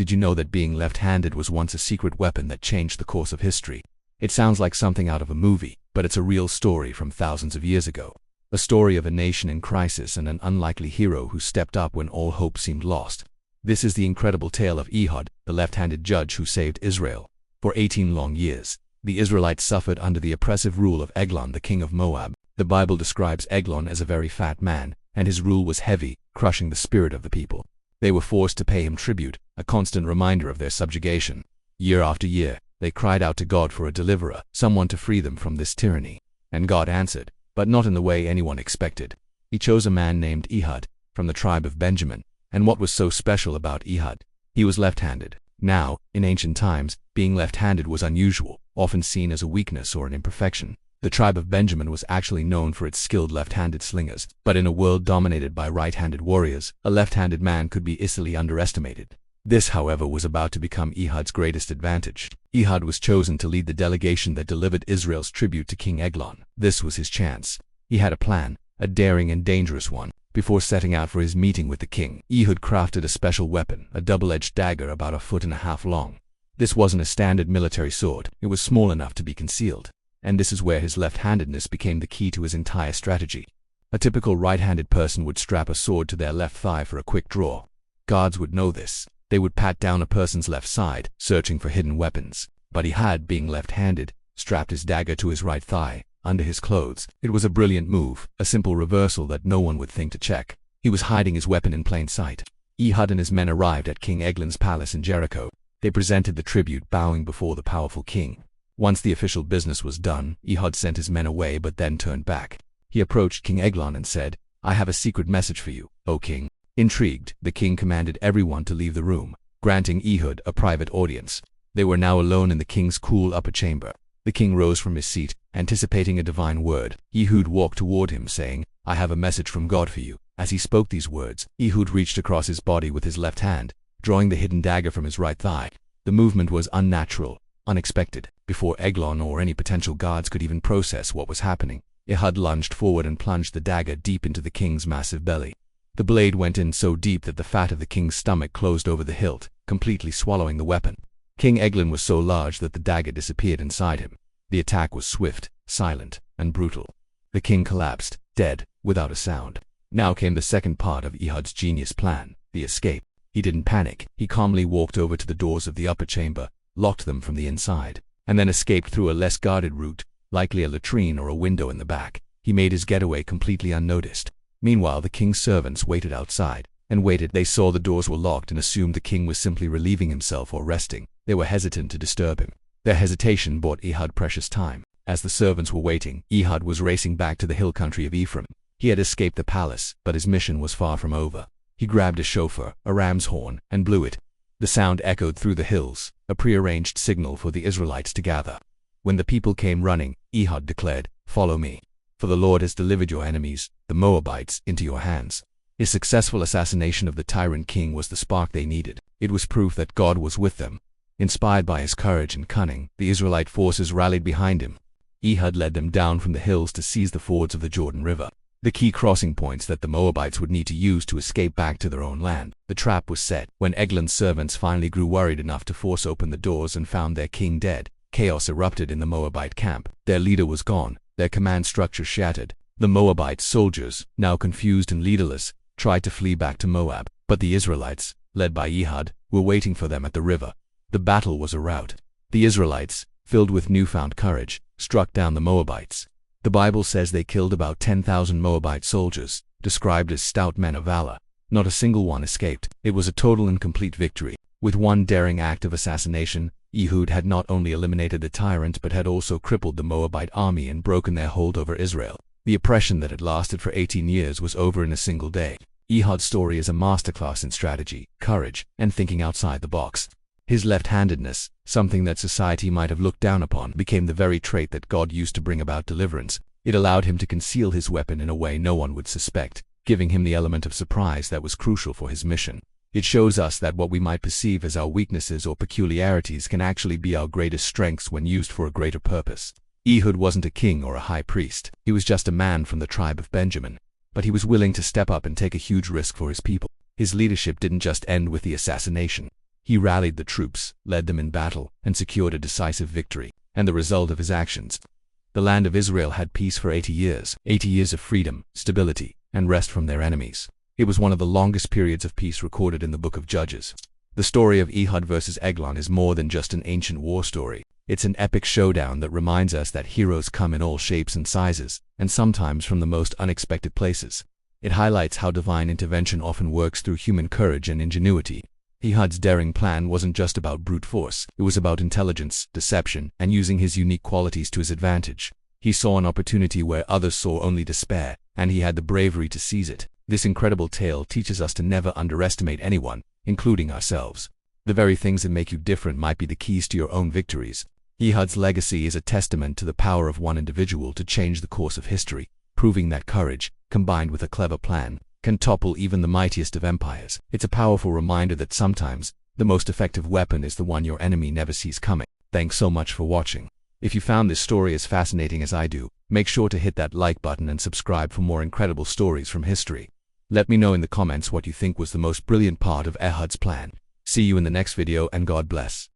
Did you know that being left-handed was once a secret weapon that changed the course of history? It sounds like something out of a movie, but it's a real story from thousands of years ago. A story of a nation in crisis and an unlikely hero who stepped up when all hope seemed lost. This is the incredible tale of Ehud, the left-handed judge who saved Israel. For 18 long years, the Israelites suffered under the oppressive rule of Eglon, the king of Moab. The Bible describes Eglon as a very fat man, and his rule was heavy, crushing the spirit of the people. They were forced to pay him tribute, a constant reminder of their subjugation. Year after year, they cried out to God for a deliverer, someone to free them from this tyranny. And God answered, but not in the way anyone expected. He chose a man named Ehud, from the tribe of Benjamin. And what was so special about Ehud? He was left-handed. Now, in ancient times, being left-handed was unusual, often seen as a weakness or an imperfection. The tribe of Benjamin was actually known for its skilled left-handed slingers, but in a world dominated by right-handed warriors, a left-handed man could be easily underestimated. This, however, was about to become Ehud's greatest advantage. Ehud was chosen to lead the delegation that delivered Israel's tribute to King Eglon. This was his chance. He had a plan, a daring and dangerous one. Before setting out for his meeting with the king, Ehud crafted a special weapon, a double-edged dagger about 1.5 feet long. This wasn't a standard military sword. It was small enough to be concealed. And this is where his left-handedness became the key to his entire strategy. A typical right-handed person would strap a sword to their left thigh for a quick draw. Guards would know this. They would pat down a person's left side, searching for hidden weapons. But he had, being left-handed, strapped his dagger to his right thigh, under his clothes. It was a brilliant move, a simple reversal that no one would think to check. He was hiding his weapon in plain sight. Ehud and his men arrived at King Eglon's palace in Jericho. They presented the tribute, bowing before the powerful king. Once the official business was done, Ehud sent his men away but then turned back. He approached King Eglon and said, "I have a secret message for you, O king." Intrigued, the king commanded everyone to leave the room, granting Ehud a private audience. They were now alone in the king's cool upper chamber. The king rose from his seat, anticipating a divine word. Ehud walked toward him, saying, "I have a message from God for you." As he spoke these words, Ehud reached across his body with his left hand, drawing the hidden dagger from his right thigh. The movement was unnatural, unexpected. Before Eglon or any potential guards could even process what was happening, Ehud lunged forward and plunged the dagger deep into the king's massive belly. The blade went in so deep that the fat of the king's stomach closed over the hilt, completely swallowing the weapon. King Eglon was so large that the dagger disappeared inside him. The attack was swift, silent, and brutal. The king collapsed, dead, without a sound. Now came the second part of Ehud's genius plan, the escape. He didn't panic. He calmly walked over to the doors of the upper chamber, locked them from the inside, and then escaped through a less guarded route, likely a latrine or a window in the back. He made his getaway completely unnoticed. Meanwhile, the king's servants waited outside, and waited. They saw the doors were locked and assumed the king was simply relieving himself or resting. They were hesitant to disturb him. Their hesitation bought Ehud precious time. As the servants were waiting, Ehud was racing back to the hill country of Ephraim. He had escaped the palace, but his mission was far from over. He grabbed a shofar, a ram's horn, and blew it. The sound echoed through the hills, a prearranged signal for the Israelites to gather. When the people came running, Ehud declared, "Follow me, for the Lord has delivered your enemies, the Moabites, into your hands." His successful assassination of the tyrant king was the spark they needed. It was proof that God was with them. Inspired by his courage and cunning, the Israelite forces rallied behind him. Ehud led them down from the hills to seize the fords of the Jordan River, the key crossing points that the Moabites would need to use to escape back to their own land. The trap was set. When Eglon's servants finally grew worried enough to force open the doors and found their king dead, chaos erupted in the Moabite camp. Their leader was gone, their command structure shattered. The Moabite soldiers, now confused and leaderless, tried to flee back to Moab, but the Israelites, led by Ehud, were waiting for them at the river. The battle was a rout. The Israelites, filled with newfound courage, struck down the Moabites. The Bible says they killed about 10,000 Moabite soldiers, described as stout men of valor. Not a single one escaped. It was a total and complete victory. With one daring act of assassination, Ehud had not only eliminated the tyrant but had also crippled the Moabite army and broken their hold over Israel. The oppression that had lasted for 18 years was over in a single day. Ehud's story is a masterclass in strategy, courage, and thinking outside the box. His left-handedness, something that society might have looked down upon, became the very trait that God used to bring about deliverance. It allowed him to conceal his weapon in a way no one would suspect, giving him the element of surprise that was crucial for his mission. It shows us that what we might perceive as our weaknesses or peculiarities can actually be our greatest strengths when used for a greater purpose. Ehud wasn't a king or a high priest. He was just a man from the tribe of Benjamin. But he was willing to step up and take a huge risk for his people. His leadership didn't just end with the assassination. He rallied the troops, led them in battle, and secured a decisive victory. And the result of his actions? The land of Israel had peace for 80 years of freedom, stability, and rest from their enemies. It was one of the longest periods of peace recorded in the book of Judges. The story of Ehud versus Eglon is more than just an ancient war story. It's an epic showdown that reminds us that heroes come in all shapes and sizes, and sometimes from the most unexpected places. It highlights how divine intervention often works through human courage and ingenuity. Ehud's daring plan wasn't just about brute force, it was about intelligence, deception, and using his unique qualities to his advantage. He saw an opportunity where others saw only despair, and he had the bravery to seize it. This incredible tale teaches us to never underestimate anyone, including ourselves. The very things that make you different might be the keys to your own victories. Ehud's legacy is a testament to the power of one individual to change the course of history, proving that courage, combined with a clever plan, can topple even the mightiest of empires. It's a powerful reminder that sometimes, the most effective weapon is the one your enemy never sees coming. Thanks so much for watching. If you found this story as fascinating as I do, make sure to hit that like button and subscribe for more incredible stories from history. Let me know in the comments what you think was the most brilliant part of Ehud's plan. See you in the next video, and God bless.